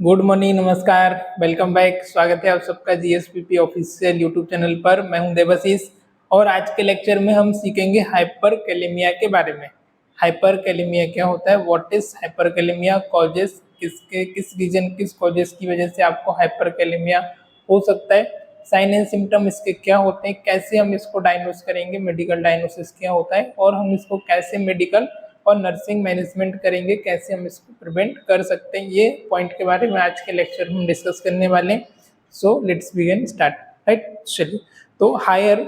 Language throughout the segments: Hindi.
गुड मॉर्निंग, नमस्कार, वेलकम बैक। स्वागत है आप सबका जीएसपीपी ऑफिशियल यूट्यूब चैनल पर। मैं हूं देवाशीष और आज के लेक्चर में हम सीखेंगे हाइपर कैलेमिया के बारे में। हाइपर कैलेमिया क्या होता है, what is hyper kalaemia, causes किस रीजन किस कॉजेस की वजह से आपको हाइपर कैलेमिया हो सकता है, साइन एंड सिम्टम इसके क्या होते हैं, कैसे हम इसको डायग्नोस करेंगे, मेडिकल डायग्नोसिस क्या होता है और हम इसको कैसे मेडिकल और नर्सिंग मैनेजमेंट करेंगे, कैसे हम इसको प्रिवेंट कर सकते हैं। ये पॉइंट के बारे में आज के लेक्चर में हम डिस्कस करने वाले हैं। So let's begin start. Right, चलिए। तो हायर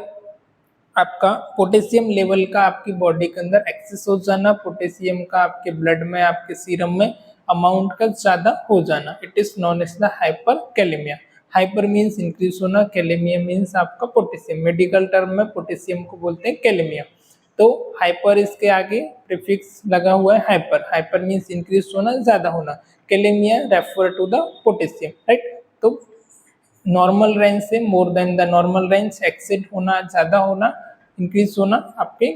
आपका पोटेशियम लेवल का आपकी बॉडी के अंदर एक्सेस हो जाना, पोटेशियम का आपके ब्लड में, आपके सीरम में अमाउंट का ज्यादा हो जाना, it is known as the hyperkalaemia. Hyper means increase होना, कैलेमिया मीन्स आपका पोटेशियम। मेडिकल टर्म में पोटेशियम को बोलते हैं कैलेमिया। तो हाइपर इसके आगे प्रीफिक्स लगा हुआ है हाइपर। हाइपर मीन्स इंक्रीज होना, ज्यादा होना। Kalaemia refer to the potassium. Right, तो नॉर्मल रेंज से more than the normal range, exceed होना, ज्यादा होना, इंक्रीज होना आपके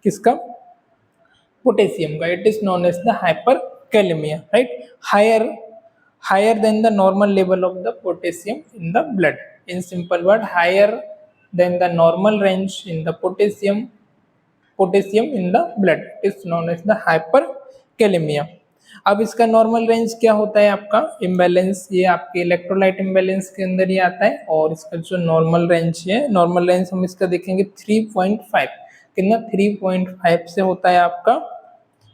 किसका, पोटेशियम का, it is known as the hyperkalaemia. Right, higher higher than the normal level of the potassium in the blood. In simple word, higher than the normal range in the potassium in the blood is known as the hyperkalemia. अब इसका नॉर्मल रेंज क्या होता है, आपका इम्बैलेंस, ये आपके इलेक्ट्रोलाइट इम्बैलेंस के अंदर ही आता है। और इसका जो नॉर्मल रेंज है, नॉर्मल रेंज हम इसका देखेंगे 3.5, कितना 3.5 से होता है आपका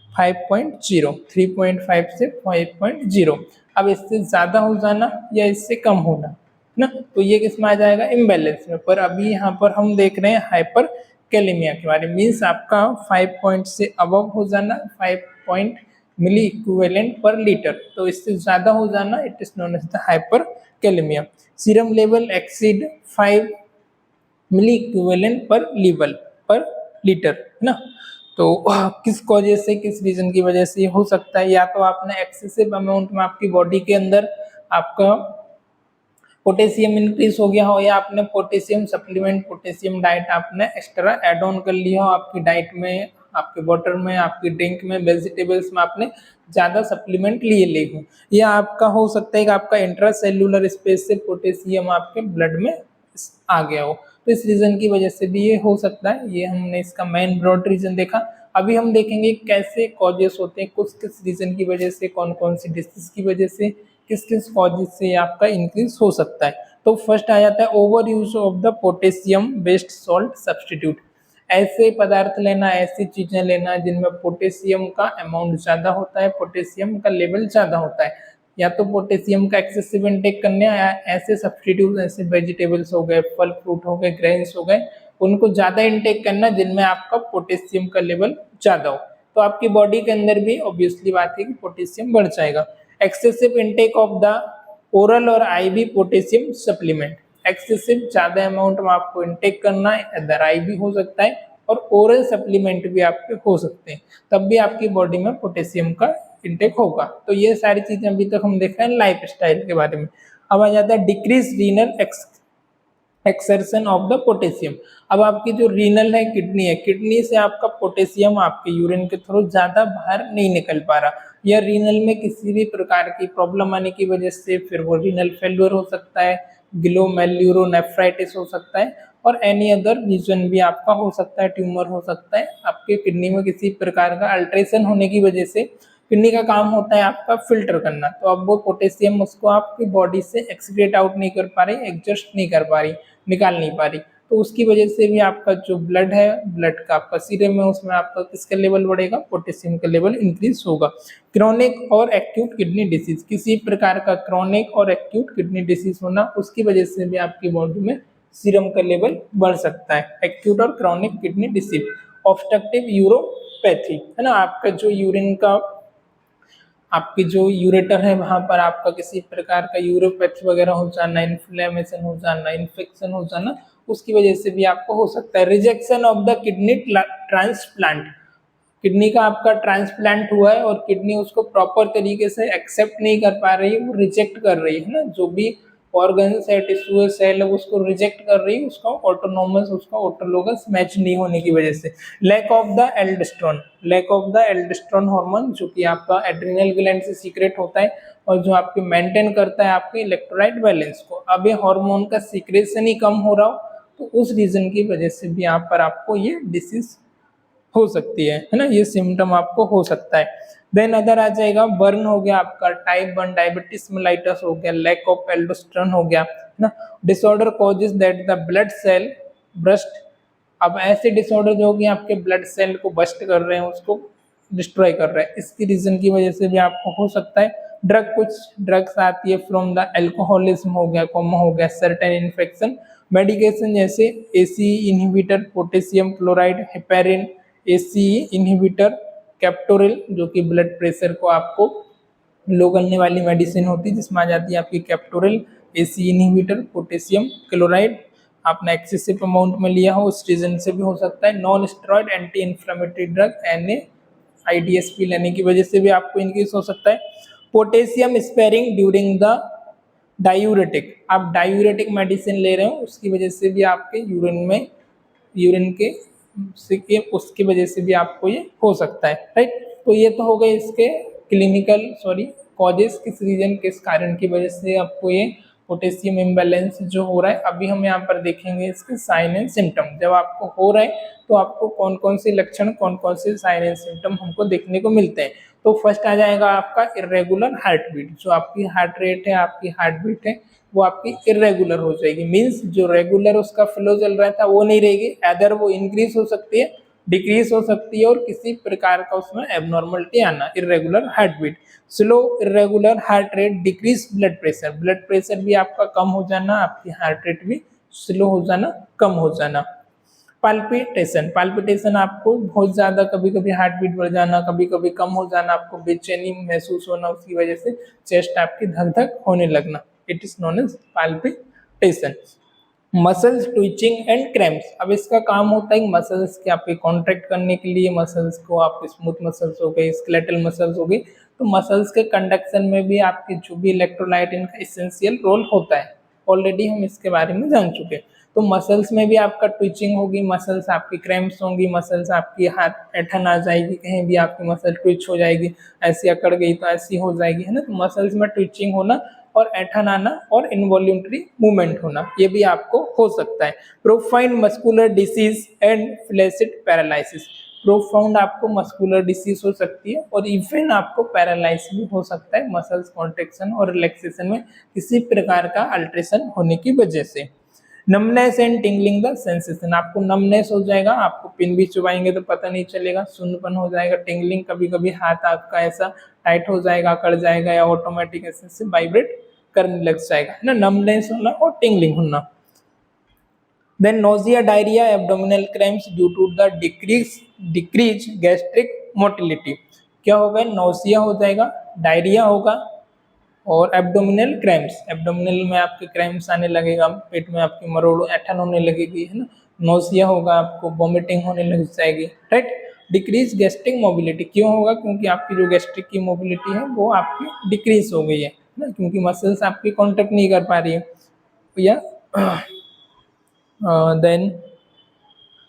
5.0, 3.5 से 5.0। अब इससे ज्यादा हो जाना या इससे कम होना ना, तो ये किस में आ जाएगा, इम्बैलेंस में। पर अभी यहाँ पर हम देख रहे हैं हाइपर कैलेमिया के बारे में। मीन्स आपका 5 पॉइंट से अबव हो जाना, 5 point milliequivalent per litre, तो इससे ज्यादा हो जाना, it is known as the hyperkalaemia. Serum level exceed 5 milliequivalent per litre, है ना। तो किस वजह से, किस रीजन की वजह से हो सकता है, या तो आपने एक्सेसिव अमाउंट में आपकी बॉडी के अंदर आपका पोटेशियम इंक्रीज हो गया हो, या आपने पोटेशियम सप्लीमेंट, पोटेशियम डाइट आपने एक्स्ट्रा एड ऑन कर लिया हो आपकी डाइट में, आपके वाटर में, आपकी ड्रिंक में, वेजिटेबल्स में आपने ज्यादा सप्लीमेंट ले हो। या आपका हो सकता है कि आपका इंट्रासेल्यूलर स्पेस से पोटेशियम आपके ब्लड में आ गया हो, तो इस रीजन की वजह से भी ये हो सकता है। ये हमने इसका मेन ब्रॉड रीजन देखा। अभी हम देखेंगे कैसे कॉजेस होते हैं, कुछ किस रीजन की वजह से, कौन कौन सी डिसीज की वजह से, किस किस कॉजेज से आपका इंक्रीज हो सकता है। तो फर्स्ट आ जाता है over use of the potassium based salt substitute. ऐसे पदार्थ लेना, ऐसी चीजें लेना जिनमें पोटेशियम का अमाउंट ज्यादा होता है, पोटेशियम का लेवल ज्यादा होता है। या तो पोटेशियम का एक्सेसिव इंटेक करने, या ऐसे सब्सटीट्यूट, ऐसे वेजिटेबल्स हो गए, फल फ्रूट हो गए, ग्रेन्स हो गए, उनको ज्यादा इंटेक करना जिनमें आपका पोटेशियम का लेवल ज्यादा हो, तो आपकी बॉडी के अंदर भी ऑब्वियसली बात है कि पोटेशियम बढ़ जाएगा। Excessive intake of the oral और आईवी पोटेशियम सप्लीमेंट, एक्सेसिव ज्यादा अमाउंट में आपको इंटेक करना है, इधर आईवी हो सकता है और ओरल सप्लीमेंट भी आपके हो सकते हैं, तब भी आपकी बॉडी में पोटेशियम का इंटेक होगा। तो ये सारी चीजें अभी तक हम देख रहे हैं लाइफ स्टाइल के बारे में। अब आ जाता है decrease renal exertion of the potassium. अब आपकी जो रीनल है, किडनी है, किडनी से आपका पोटेशियम आपके यूरिन के थ्रू ज्यादा बाहर नहीं निकल पा रहा, या रीनल में किसी भी प्रकार की प्रॉब्लम आने की वजह से फिर वो रीनल फेल्यूर हो सकता है, ग्लोमेरुलोनेफ्राइटिस हो सकता है, और एनी अदर रीजन भी आपका हो सकता है, ट्यूमर हो सकता है आपके किडनी में, किसी प्रकार का अल्ट्रेशन होने की वजह से। किडनी का काम होता है आपका फिल्टर करना, तो अब वो पोटेशियम उसको आपकी बॉडी से एक्सक्रीट आउट नहीं कर पा रही, एडजस्ट नहीं कर पा रही, निकाल नहीं पा रही, तो उसकी वजह से भी आपका जो ब्लड है, ब्लड का आपका सीरम है, उसमें आपका किसका लेवल बढ़ेगा, पोटेशियम का लेवल इंक्रीज होगा। क्रॉनिक और एक्यूट किडनी डिसीज, किसी प्रकार का क्रॉनिक और एक्यूट किडनी डिसीज होना, उसकी वजह से भी आपकी बॉडी में सीरम का लेवल बढ़ सकता है। एक्यूट और क्रॉनिक किडनी डिसीज। ऑब्स्ट्रक्टिव यूरोपैथी, है ना, आपका जो यूरिन का, आपकी जो यूरेटर है वहां पर आपका किसी प्रकार का यूरोपैथी वगैरह हो जाना, इन्फ्लेमेशन हो जाना, इन्फेक्शन हो जाना, उसकी वजह से भी आपको हो सकता है। Rejection of the kidney transplant, kidney का आपका ट्रांसप्लांट हुआ है और किडनी उसको प्रॉपर तरीके से एक्सेप्ट नहीं कर पा रही है, वो रिजेक्ट कर रही है ना, जो भी ऑर्गन्स है, टिश्यू है, सेल है, उसको रिजेक्ट कर रही है, उसका ऑटोनोमस, उसका ऑटोलोगस मैच नहीं होने की वजह से। Lack of the aldosterone, lack of the aldosterone hormone जो कि आपका एड्रिनल ग्लैंड से सीक्रेट होता है और जो आपके मेंटेन करता है आपके इलेक्ट्रोलाइट बैलेंस को। अब ये हार्मोन का सीक्रेशन ही कम हो रहा हो तो उस रीजन की वजह से भी यहाँ पर आपको ये डिसीज हो सकती है ना, ये सिम्टम आपको हो सकता है। देन अदर आ जाएगा, बर्न हो गया आपका, टाइप 1 डायबिटीज मेलाइटस हो गया, लैक ऑफ एल्डोस्टेरोन हो गया ना। Disorder causes that the blood cell burst, अब ऐसे डिसऑर्डर जो कि आपके ब्लड सेल को बस्ट कर रहे हैं, उसको डिस्ट्रॉय कर रहा है, इसकी रीजन की वजह से भी आपको हो सकता है। ड्रग, कुछ ड्रग्स आती है फ्रॉम द एल्कोहलिज्म हो गया, कॉमा हो गया, सर्टेन इन्फेक्शन, मेडिकेशन जैसे ACE inhibitor, potassium chloride, heparin, ACE inhibitor, captopril जो कि ब्लड प्रेशर को आपको लो करने वाली मेडिसिन होती है, जिसमें आ जाती है आपकी कैप्टोरिल, एसी इनहिबिटर, पोटेशियम क्लोराइड। आपने एक्सेसिव अमाउंट में लिया हो उस रीजन से भी हो सकता है। Non steroid anti inflammatory drug NAIDSP लेने की वजह से भी आपको इनकेस हो सकता है। Potassium sparing during the diuretic, आप डायूरेटिक मेडिसिन ले रहे हो उसकी वजह से भी आपके यूरिन के उसकी वजह से भी आपको ये हो सकता है, राइट। तो ये तो हो गए इसके क्लिनिकल कॉजेस, किस रीजन किस कारण की वजह से आपको ये पोटेशियम इम्बैलेंस जो हो रहा है। अभी हम यहाँ पर देखेंगे इसके साइन एंड सिम्टम, जब आपको हो रहा है तो आपको कौन कौन से लक्षण, कौन कौन से साइन एंड सिम्टम हमको देखने को मिलते हैं। तो फर्स्ट आ जाएगा आपका इरेगुलर हार्ट बीट, जो आपकी हार्ट रेट है, आपकी हार्ट बीट है वो आपकी इरेगुलर हो जाएगी, मीन्स जो रेगुलर उसका फ्लो चल रहा था वो नहीं रहेगी, अदर वो इंक्रीज हो सकती है, डिक्रीज हो सकती है और किसी प्रकार का उसमें एबनॉर्मलिटी आना, irregular heart beat. Slow irregular heart rate, decrease blood pressure, blood pressure भी आपका कम हो जाना, आपकी हार्ट रेट भी स्लो हो जाना, कम हो जाना। पाल्पिटेशन, पाल्पिटेशन आपको बहुत ज्यादा, कभी कभी हार्ट बीट बढ़ जाना, कभी कभी कम हो जाना, आपको बेचैनी महसूस होना, उसकी वजह से चेस्ट आपकी धक धक होने लगना, it is known as palpitation. Muscles twitching and cramps, अब इसका काम होता है मसल्स के आपके कॉन्ट्रैक्ट करने के लिए, मसल्स को आप स्मूथ मसल्स हो गए, स्केलेटल मसल्स हो गई, तो मसल्स के कंडक्शन में भी आपके जो भी इलेक्ट्रोलाइट इनका एसेंशियल रोल होता है, ऑलरेडी हम इसके बारे में जान चुके हैं। तो मसल्स में भी आपका ट्विचिंग होगी, मसल्स आपकी क्रैम्प्स होंगी, मसल्स आपकी हाथ ऐठन आ जाएगी, कहीं भी आपकी मसल ट्विच हो जाएगी, ऐसी अकड़ गई तो ऐसी हो जाएगी, है ना। तो मसल्स में ट्विचिंग होना और ऐठन आना और इनवॉल्यूंटरी मूवमेंट होना, ये भी आपको हो सकता है। Profound muscular disease and flaccid paralysis, profound आपको मस्कुलर डिसीज हो सकती है और इवन आपको पैरालाइसिस भी हो सकता है, मसल्स कॉन्ट्रेक्शन और रिलैक्सेशन में किसी प्रकार का अल्ट्रेशन होने की वजह से। Numbness and tingling the sensation, आपको नमनेस हो जाएगा, आपको पिन भी चुबाएंगे तो पता नहीं चलेगा, सुन्नपन हो जाएगा, टिंगलिंग, कभी कभी हाथ आपका ऐसा टाइट हो जाएगा, अकड़ जाएगा या ऑटोमेटिक ऐसे से वाइब्रेट करने लग जाएगा, है ना, नमनेस होना और टिंगलिंग होना। Then nausea, diarrhoea, abdominal cramps due to the decrease gastric motility, क्या होगा, नोजिया हो जाएगा, डायरिया होगा और एब्डोमिनल क्रैम्प्स, एब्डोमिनल में आपके क्रैम्प्स आने लगेगा, पेट में आपकी मरोड़ ऐठन होने लगेगी, है ना, नोजिया होगा, आपको वॉमिटिंग होने लग जाएगी, राइट। डिक्रीज गैस्ट्रिक मोबिलिटी, क्यों होगा, क्योंकि आपकी जो गैस्ट्रिक की मोबिलिटी है वो आपकी डिक्रीज हो गई है ना, क्योंकि मसल्स आपकी कॉन्टेक्ट नहीं कर पा रही है। या then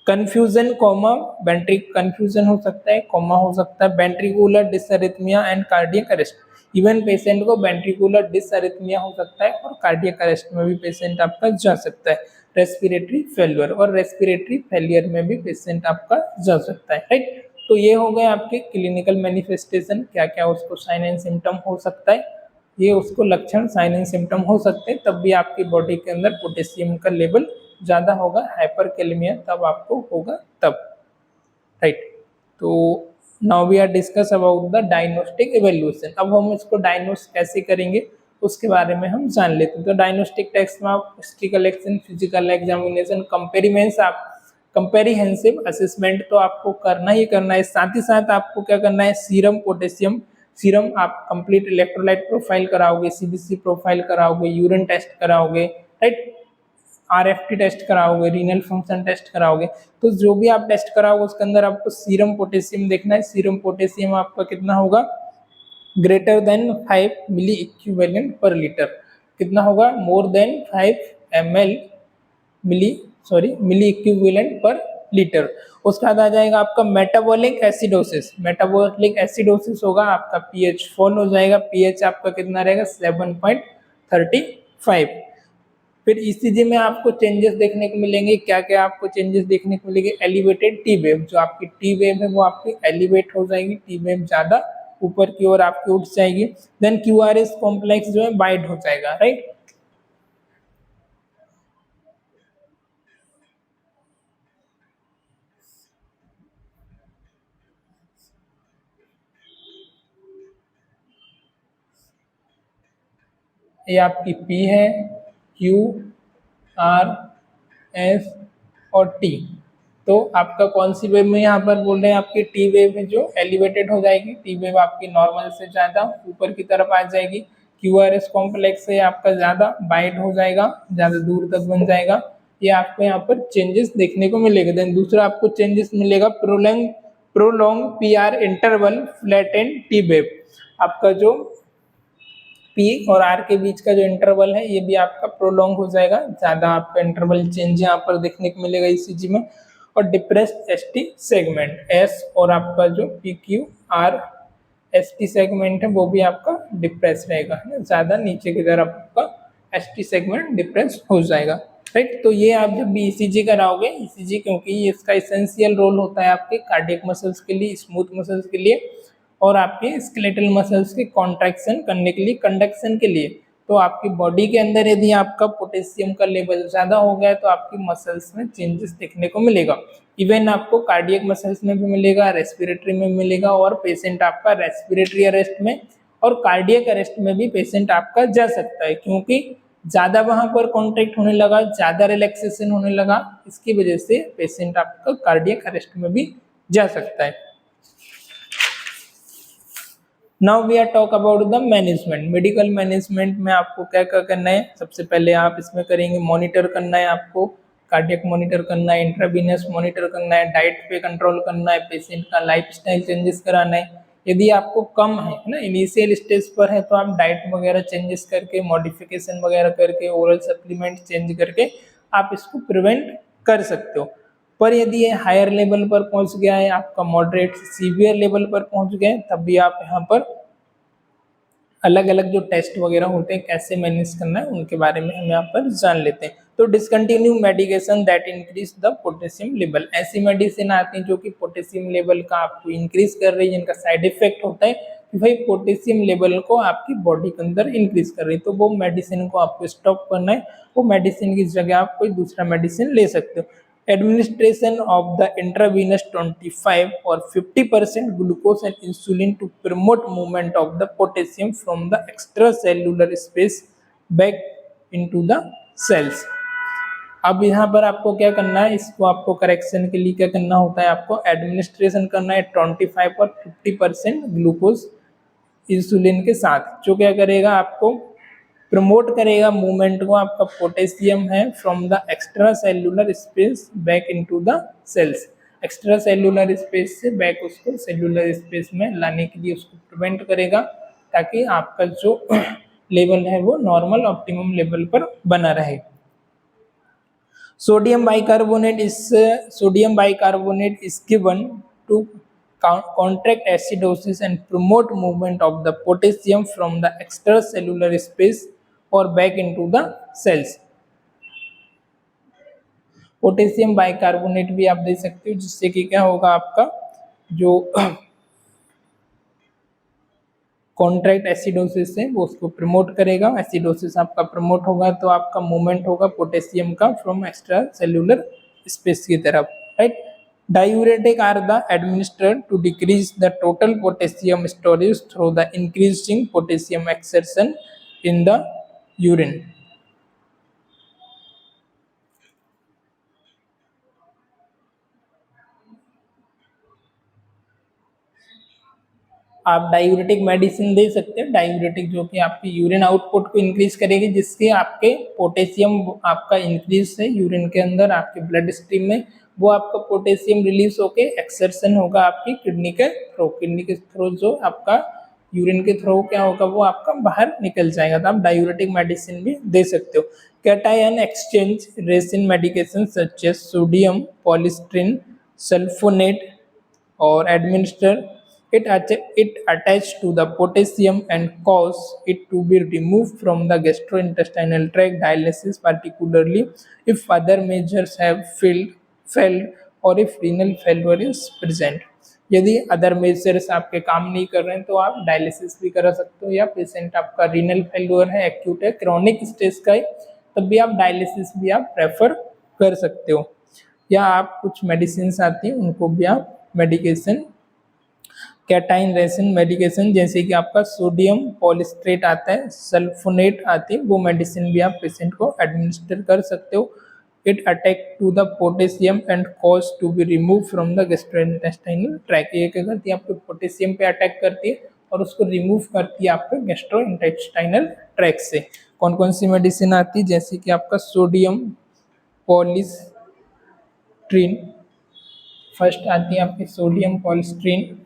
confusion coma ventric, confusion हो सकता है, कॉमा हो सकता है, ventricular dysarrhythmia and cardiac arrest, even patient को वेंट्रिकुलर डिसअरिथमिया हो सकता है और कार्डियक अरेस्ट में भी पेशेंट आपका जा सकता है। रेस्पिरेटरी फेलियर, और रेस्पिरेटरी फेलियर में भी पेशेंट आपका जा सकता है, राइट। तो ये हो गए आपके क्लिनिकल मैनिफेस्टेशन, क्या क्या उसको साइन एंड सिम्टम हो सकता है, ये उसको लक्षण साइन एंड सिम्टम हो सकते हैं, तब भी आपकी बॉडी के अंदर पोटेशियम का लेवल ज़्यादा होगा, हाइपरकैलेमिया तब आपको होगा तब, राइट। तो now we are discuss about the diagnostic evaluation, अब हम इसको डायग्नोस कैसे करेंगे उसके बारे में हम जान लेते हैं। तो डायग्नोस्टिक टेस्ट में आप history collection, physical examination, comprehensive assessment तो आपको करना ही करना है, साथ ही साथ आपको क्या करना है, सीरम पोटेशियम, सीरम आप कंप्लीट इलेक्ट्रोलाइट प्रोफाइल कराओगे, सीबीसी प्रोफाइल कराओगे, यूरिन टेस्ट कराओगे, राइट, आरएफटी टेस्ट कराओगे, रीनल फंक्शन टेस्ट कराओगे। तो जो भी आप टेस्ट कराओगे उसके अंदर आपको सीरम पोटेशियम देखना है, सीरम पोटेशियम आपका कितना होगा, greater than 5 milliequivalent per litre, कितना होगा, more than 5 milliequivalent per litre. उसके बाद आ जाएगा आपका मेटाबॉलिक एसिडोसिस। मेटाबॉलिक एसिडोसिस होगा आपका पीएच फॉल हो जाएगा, पीएच आपका कितना रहेगा 7.35। फिर ईसीजी में आपको चेंजेस देखने को मिलेंगे, क्या क्या आपको चेंजेस देखने को मिलेंगे, एलिवेटेड टी वेव, जो आपकी टी वेव है वो आपकी एलिवेट हो जाएगी, टी वेव ज्यादा ऊपर की ओर आपकी उठ जाएगी। देन क्यूआरएस कॉम्प्लेक्स जो है बाइट हो जाएगा, राइट। ये आपकी पी है, क्यू, आर, एस और टी। तो आपका कौन सी वेव में यहाँ पर बोल रहे हैं, आपकी टी वेव है जो एलिवेटेड हो जाएगी, टी वेव आपकी नॉर्मल से ज़्यादा ऊपर की तरफ आ जाएगी। क्यू आर एस कॉम्प्लेक्स से आपका ज़्यादा बाइट हो जाएगा, ज़्यादा दूर तक बन जाएगा। ये आपको यहाँ पर चेंजेस देखने को मिलेगा। देन दूसरा आपको चेंजेस मिलेगा prolong P R interval flattened T wave. आपका जो पी और आर के बीच का जो इंटरवल है ये भी आपका प्रोलॉन्ग हो जाएगा, ज़्यादा आपका इंटरवल चेंज यहाँ पर देखने को मिलेगा ईसीजी में। और डिप्रेस्ड एसटी सेगमेंट एस और आपका जो P Q R ST segment है वो भी आपका डिप्रेस रहेगा, है ना, ज़्यादा नीचे की तरफ आपका एसटी सेगमेंट डिप्रेस हो जाएगा, राइट। तो ये आप जब भी ईसीजी कराओगे, ईसीजी क्योंकि इसका इसेंशियल रोल होता है आपके कार्डियक मसल्स के लिए, स्मूथ मसल्स के लिए और आपके स्केलेटल मसल्स के कॉन्ट्रैक्शन करने के लिए, कंडक्शन के लिए। तो आपकी बॉडी के अंदर यदि आपका पोटेशियम का लेवल ज़्यादा हो गया तो आपकी मसल्स में चेंजेस देखने को मिलेगा। इवन आपको कार्डियक मसल्स में भी मिलेगा, रेस्पिरेटरी में मिलेगा और पेशेंट आपका रेस्पिरेटरी अरेस्ट में और कार्डियक अरेस्ट में भी पेशेंट आपका जा सकता है, क्योंकि ज़्यादा वहाँ पर कॉन्ट्रैक्ट होने लगा, ज़्यादा रिलैक्सेशन होने लगा, इसकी वजह से पेशेंट आपका कार्डियक अरेस्ट में भी जा सकता है। Now we are talk about the management. Medical management में आपको क्या क्या करना है, सबसे पहले आप इसमें करेंगे मॉनिटर करना है, आपको कार्डियक मॉनिटर करना है, इंट्रावीनस मॉनिटर करना है, डाइट पे कंट्रोल करना है, पेशेंट का लाइफस्टाइल चेंजेस कराना है। यदि आपको कम है ना, इनिशियल स्टेज पर है, तो आप डाइट वगैरह चेंजेस करके, मॉडिफिकेशन वगैरह करके, ओरल सप्लीमेंट चेंज करके आप इसको प्रिवेंट कर सकते हो। पर यदि ये हायर लेवल पर पहुंच गया है, आपका मॉडरेट सीवियर लेवल पर पहुंच गए, तब भी आप यहाँ पर अलग अलग जो टेस्ट वगैरह होते हैं कैसे मैनेज करना है उनके बारे में हम यहाँ पर जान लेते हैं। तो discontinue medication that increase the potassium level, ऐसी मेडिसिन आती हैं जो कि पोटेशियम लेवल का आपको इंक्रीज कर रही है, जिनका साइड इफेक्ट होता है कि भाई पोटेशियम लेवल को आपकी बॉडी के अंदर इंक्रीज कर रही है, तो वो मेडिसिन को आपको स्टॉप करना है। वो मेडिसिन की जगह आप कोई दूसरा मेडिसिन ले सकते हो। Administration of the intravenous 25 or 50% glucose and insulin to promote movement of the potassium from the extracellular space back into the cells। अब यहाँ पर आपको क्या करना है, इसको आपको करेक्शन के लिए क्या करना होता है, आपको एडमिनिस्ट्रेशन करना है 25 और 50% ग्लूकोज इंसुलिन के साथ, जो क्या करेगा, आपको प्रमोट करेगा मूवमेंट को, आपका पोटेशियम है from the extracellular space back into the cells, extracellular space से बैक उसको सेल्यूलर स्पेस में लाने के लिए उसको प्रिवेंट करेगा, ताकि आपका जो लेवल है वो नॉर्मल ऑप्टिमम लेवल पर बना रहे। Sodium bicarbonate is given to contract acidosis and promote movement of the potassium from the extracellular space or back into the cells। Potassium bicarbonate भी आप दे सकते हो, जिससे कि क्या होगा, आपका जो कॉन्ट्रैक्ट एसिडोसिस है वो उसको प्रमोट करेगा। एसिडोसिस आपका प्रमोट होगा तो आपका मूवमेंट होगा पोटेशियम का फ्रॉम एक्स्ट्रा सेल्यूलर स्पेस की तरफ, right. Diuretic are the administered to decrease the total potassium storage through the increasing potassium excretion in the urine. आप डायूरेटिक मेडिसिन दे सकते हैं, डायूरेटिक जो कि आपकी यूरिन आउटपुट को इंक्रीज करेगी, जिससे आपके पोटेशियम आपका इंक्रीज है यूरिन के अंदर, आपके ब्लड स्ट्रीम में, वो आपका पोटेशियम रिलीज होके एक्सर्शन होगा आपकी किडनी के थ्रू जो आपका यूरिन के थ्रू क्या होगा, वो आपका बाहर निकल जाएगा। तो आप डायूरेटिक मेडिसिन भी दे सकते हो। Cation exchange resin medication such as sodium polystyrene sulfonate or administer it attached to the potassium and cause it to be removed from the gastrointestinal tract. Dialysis particularly if other measures have failed or if renal failure is present। यदि अदर मेजर्स आपके काम नहीं कर रहे हैं तो आप डायलिसिस भी करा सकते हो, या पेशेंट आपका रीनल फेल्योर है, एक्यूट है, क्रॉनिक स्टेज का है, तब भी आप डायलिसिस भी आप प्रेफर कर सकते हो। या आप कुछ मेडिसिन आती हैं उनको भी आप मेडिकेशन कैटाइन रेसिन मेडिकेशन, जैसे कि आपका सोडियम पॉलिस्ट्रेट आता है, सल्फोनेट आती है, वो मेडिसिन भी आप पेशेंट को एडमिनिस्टर कर सकते हो। It attack to the potassium and cause to be remove from the gastrointestinal tract. ये क्या करती है, आपके पोटेशियम पे अटैक करती है और उसको रिमूव करती है आपके गैस्ट्रोइंटेस्टाइनल ट्रैक से। कौन कौन सी मेडिसिन आती है, जैसे कि आपका सोडियम पॉलिस्ट्रीन, फर्स्ट आती है आपकी सोडियम पॉलिस्ट्रीन,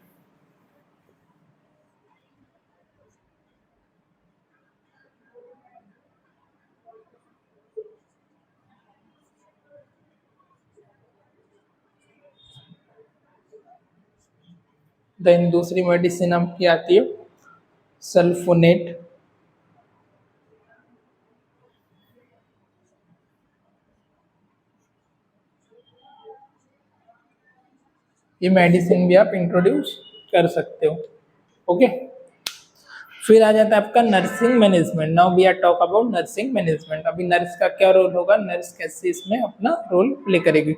देन दूसरी मेडिसिन आपकी आती है सल्फोनेट, ये मेडिसिन भी आप इंट्रोड्यूस कर सकते हो। ओके, फिर आ जाता है आपका nursing management. Now we are talk about nursing management. अभी नर्स का क्या रोल होगा, नर्स कैसे इसमें अपना रोल प्ले करेगी।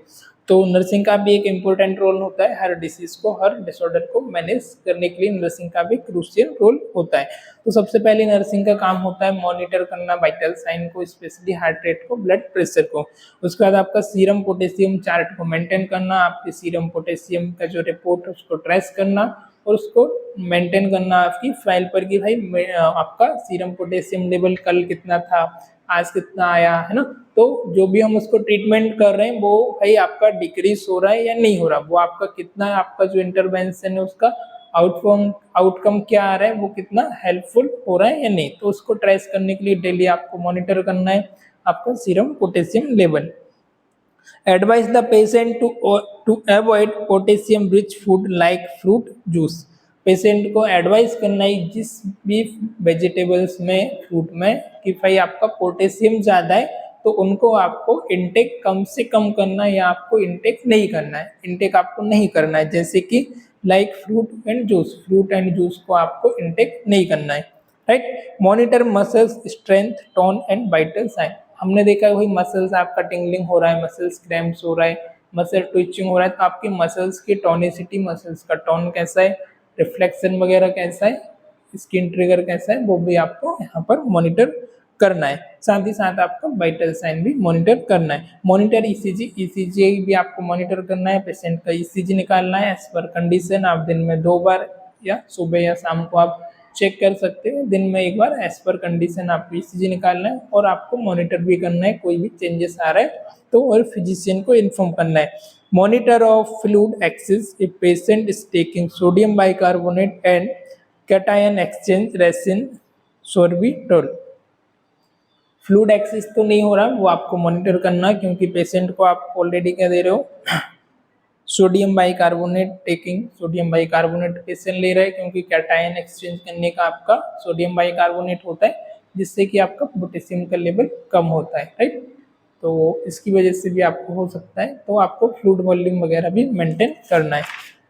तो नर्सिंग का भी एक इम्पोर्टेंट रोल होता है, हर डिसीज को, हर डिसऑर्डर को मैनेज करने के लिए नर्सिंग का भी क्रूशियल रोल होता है। तो सबसे पहले नर्सिंग का काम होता है मॉनिटर करना वाइटल साइन को, स्पेशली हार्ट रेट को, ब्लड प्रेशर को। उसके बाद आपका सीरम पोटेशियम चार्ट को मेंटेन करना, आपके सीरम पोटेशियम का जो रिपोर्ट है उसको ट्रेस करना और उसको मेंटेन करना आपकी फाइल पर कि भाई आपका सीरम पोटेशियम लेवल कल कितना था, आज कितना आया है ना। तो जो भी हम उसको ट्रीटमेंट कर रहे हैं वो भाई आपका डिक्रीज हो रहा है या नहीं हो रहा, वो आपका कितना, आपका जो इंटरवेंशन है उसका आउटकम क्या आ रहा है, वो कितना हेल्पफुल हो रहा है या नहीं। तो उसको ट्रेस करने के लिए डेली आपको मॉनिटर करना है आपका serum potassium level. Advise the patient to avoid potassium rich food like fruit juice। Patient को एडवाइस करना है जिस भी वेजिटेबल्स में, फ्रूट में, कि भाई आपका पोटेशियम ज़्यादा है तो उनको आपको इनटेक कम से कम करना है या आपको इनटेक नहीं करना है, इनटेक आपको नहीं करना है। जैसे कि लाइक फ्रूट एंड जूस को आपको इनटेक नहीं करना है, right. Monitor muscles strength tone and vital sign. हमने देखा है वही मसल्स आपका टिंगलिंग हो रहा है, मसल्स क्रैम्प्स हो रहा है, मसल ट्विचिंग हो रहा है, तो आपकी मसल्स की टोनिसिटी, मसल्स का टोन कैसा है, रिफ्लेक्शन वगैरह कैसा है, स्किन ट्रिगर कैसा है, वो भी आपको यहाँ पर मॉनिटर करना है। साथ ही साथ आपको वाइटल साइन भी मॉनिटर करना है। मॉनिटर ईसीजी भी आपको मॉनिटर करना है, पेशेंट का ईसीजी निकालना है एज पर कंडीशन। आप दिन में 2 बार या सुबह या शाम को आप चेक कर सकते हैं, दिन में 1 बार एज पर कंडीशन आपको ईसीजी निकालना है और आपको मॉनिटर भी करना है, कोई भी चेंजेस आ रहा है तो और फिजिशियन को इन्फॉर्म करना है। Monitor of fluid excess if patient is taking sodium bicarbonate and cation exchange resin sorbitol. Fluid excess तो नहीं हो रहा, वो आपको मॉनिटर करना है क्योंकि पेशेंट को आप ऑलरेडी क्या दे रहे हो, sodium bicarbonate taking, sodium bicarbonate patient ले रहे हैं क्योंकि कैटायन एक्सचेंज करने का आपका सोडियम बाइकार्बोनेट होता है जिससे कि आपका पोटेशियम का लेवल कम होता है, राइट। तो इसकी वजह से भी आपको हो सकता है, तो आपको फ्लूइड वॉल्यूम वगैरह भी मेंटेन करना है,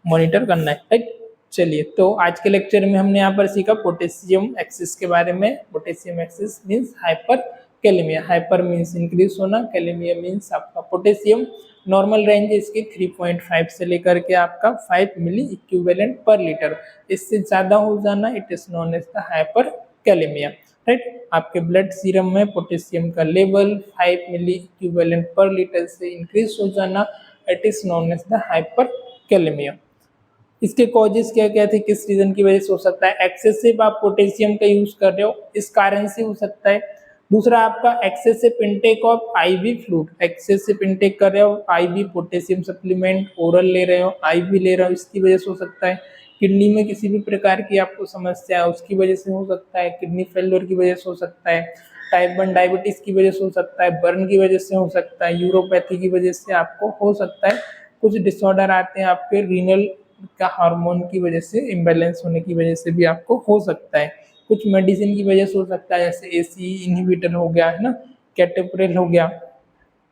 मॉनिटर करना है, राइट। चलिए, तो आज के लेक्चर में हमने यहाँ पर सीखा पोटेशियम एक्सिस के बारे में। Potassium axis means hyper kalaemia, hyper means increase होना, कैलेमिया मीन्स आपका पोटेशियम। नॉर्मल रेंज इसकी 3.5 से लेकर के आपका 5 मिली इक्विवेलेंट पर लीटर, इससे ज़्यादा हो जाना it is known as the hyperkalaemia, right. आपके ब्लड सीरम में पोटेशियम का level 5 milliequivalent per litre से इंक्रीज हो जाना it is known as the hyperkalaemia. इसके कॉजेस क्या क्या थे, किस रीजन की वजह से हो सकता है, एक्सेसिव आप पोटेशियम का यूज कर रहे हो इस कारण से हो सकता है। दूसरा आपका excessive intake of IV fluid, excessive intake कर रहे हो आईवी पोटेशियम सप्लीमेंट, ओरल ले रहे हो, आईवी ले रहे हो, इसकी वजह से हो सकता है। किडनी में किसी भी प्रकार की आपको समस्या है उसकी वजह से हो सकता है, किडनी फेल्योर की वजह से हो सकता है, टाइप 1 डायबिटीज की वजह से हो सकता है, बर्न की वजह से हो सकता है, यूरोपैथी की वजह से आपको हो सकता है, कुछ डिसऑर्डर आते हैं आपके रीनल का हार्मोन की वजह से इम्बैलेंस होने की वजह से भी आपको हो सकता है, कुछ मेडिसिन की वजह से हो सकता है, जैसे एसी इनहिबिटर हो गया है ना, कैटेप्रिल हो गया,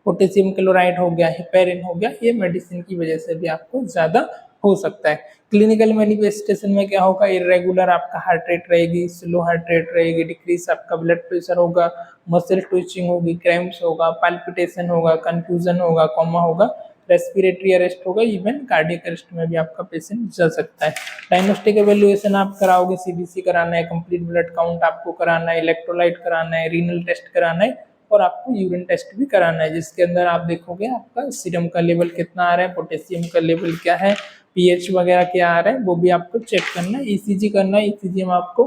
पोटेशियम क्लोराइड हो गया, हेपेरिन हो गया, ये मेडिसिन की वजह से भी आपको ज़्यादा हो सकता है। क्लिनिकल मैनिफेस्टेशन में क्या होगा, इरेगुलर आपका हार्ट रेट रहेगी, स्लो हार्ट रेट रहेगी, डिक्रीज आपका ब्लड प्रेशर होगा, मसल ट्विचिंग होगी, क्रैम्प्स होगा, पाल्पिटेशन होगा, कंफ्यूजन होगा, कोमा होगा, रेस्पिरेटरी अरेस्ट होगा, इवन कार्डियक अरेस्ट में भी आपका पेशेंट जा सकता है। डायग्नोस्टिक एवेल्युएशन आप कराओगे, सीबीसी कराना है, कंप्लीट ब्लड काउंट आपको कराना है, इलेक्ट्रोलाइट कराना है, रीनल टेस्ट कराना है और आपको यूरिन टेस्ट भी कराना है, जिसके अंदर आप देखोगे आपका सीरम का लेवल कितना आ रहा है, पोटेशियम का लेवल क्या है, पीएच वगैरह क्या आ रहा है, वो भी आपको चेक करना है। ईसीजी करना है, ईसीजी में आपको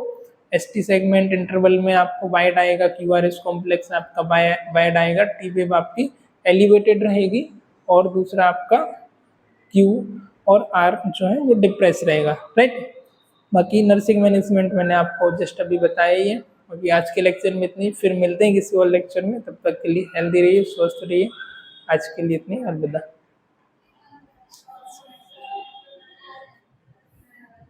एसटी सेगमेंट इंटरवल में आपको वाइड आएगा, क्यूआरएस कॉम्प्लेक्स आपका वाइड आएगा, टी वेव आपकी एलिवेटेड रहेगी और दूसरा आपका क्यू और आर जो है वो डिप्रेस रहेगा, राइट। बाकी नर्सिंग मैनेजमेंट मैंने आपको जस्ट अभी बताया ही है। अभी आज के लेक्चर में इतनी, फिर मिलते हैं किसी और लेक्चर में, तब तक के लिए हेल्दी रहिए, स्वस्थ रहिए। आज के लिए इतनी, अलविदा।